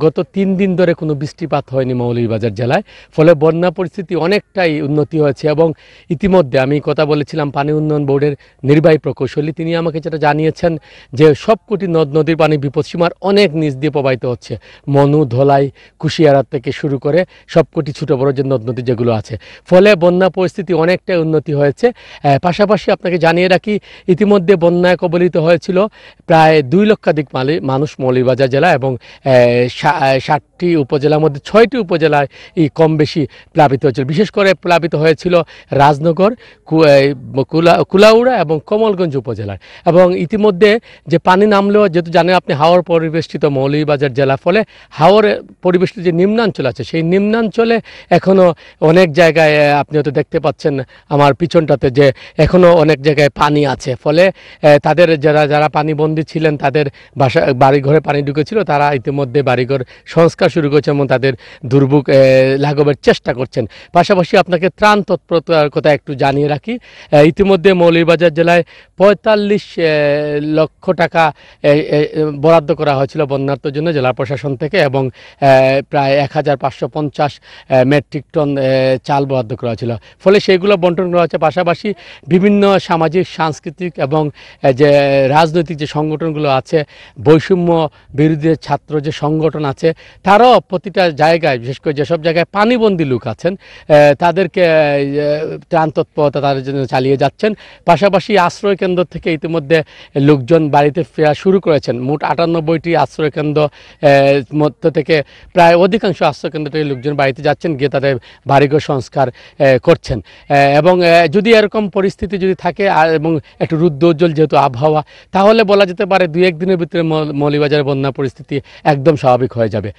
গত ৩ দিন ধরে কোনো বৃষ্টিপাত হয়নি মৌলভীবাজার জেলায়, ফলে বন্যা পরিস্থিতি অনেকটাই উন্নতি হয়েছে। এবং ইতিমধ্যে আমি কথা বলেছিলাম পানি উন্নয়ন বোর্ডের নির্বাহী প্রকৌশলী, তিনি আমাকে যেটা জানিয়েছেন যে সবকটি নদ নদীর পানি বিপদসীমার অনেক নিচ দিয়ে প্রবাহিত হচ্ছে। মনু, ধলাই, কুশিয়ারা থেকে শুরু করে সবকটি ছোটো বড় যে নদ নদী যেগুলো আছে, ফলে বন্যা পরিস্থিতি অনেকটাই উন্নতি হয়েছে। পাশাপাশি আপনাকে জানিয়ে রাখি, ইতিমধ্যে বন্যায় কবলিত হয়েছিল প্রায় 2 লক্ষাধিক মানুষ মৌলভীবাজার জেলা, এবং 60টি উপজেলার মধ্যে 6টি উপজেলায় কম বেশি প্লাবিত হয়েছিল। বিশেষ করে প্লাবিত হয়েছিল রাজনগর, কুলাউড়া এবং কমলগঞ্জ উপজেলায়। এবং ইতিমধ্যে যে পানি নামলেও, যেহেতু জানেন আপনি হাওর পরিবেষ্টিত মৌলভীবাজার জেলা, ফলে হাওর পরিবেষ্টিত যে নিম্নাঞ্চল আছে, সেই নিম্নাঞ্চলে এখনও অনেক জায়গায় আপনি হয়তো দেখতে পাচ্ছেন আমার পিছনটাতে যে এখনও অনেক জায়গায় পানি আছে। ফলে তাদের যারা পানিবন্দী ছিলেন, তাদের বাড়িঘরে পানি ঢুকেছিল, তারা ইতিমধ্যে বাড়িঘর সংস্কার শুরু করেছেন এবং তাদের দুর্ভোগ লাঘবের চেষ্টা করছেন। পাশাপাশি আপনাকে ত্রাণ তৎপরতার কথা একটু জানিয়ে রাখি, ইতিমধ্যে মৌলভীবাজার জেলায় 45 লক্ষ টাকা বরাদ্দ করা হয়েছিল বন্যার্থের জন্য জেলা প্রশাসন থেকে, এবং প্রায় 1550 মেট্রিক টন চাল বরাদ্দ করা হয়েছিল। ফলে সেগুলো বন্টন করা হচ্ছে। পাশাপাশি বিভিন্ন সামাজিক, সাংস্কৃতিক এবং যে রাজনৈতিক যে সংগঠনগুলো আছে, বৈষম্য বিরোধী ছাত্র যে সংগঠন আছে, তারাও প্রতিটা জায়গায়, বিশেষ করে যেসব জায়গায় পানিবন্দী লোক আছেন, তাদেরকে ত্রাণ তৎপরতা তাদের জন্য চালিয়ে যাচ্ছেন। পাশাপাশি আশ্রয় কেন্দ্র থেকে ইতিমধ্যে লোকজন বাড়িতে ফেরা শুরু করেছেন। মোট 98টি আশ্রয় কেন্দ্র মধ্য থেকে প্রায় অধিকাংশ আশ্রয় কেন্দ্র থেকে লোকজন বাড়িতে যাচ্ছেন, গিয়ে তাদের বাড়িঘর সংস্কার করছেন। এবং যদি এরকম পরিস্থিতি যদি থাকে এবং একটু রুদ্রোজ্জ্বল যেহেতু আবহাওয়া, তাহলে বলা যেতে পারে 2-1 দিনের ভিতরে মৌলভীবাজারের বন্যা পরিস্থিতি একদম স্বাভাবিক হয়ে যাবে।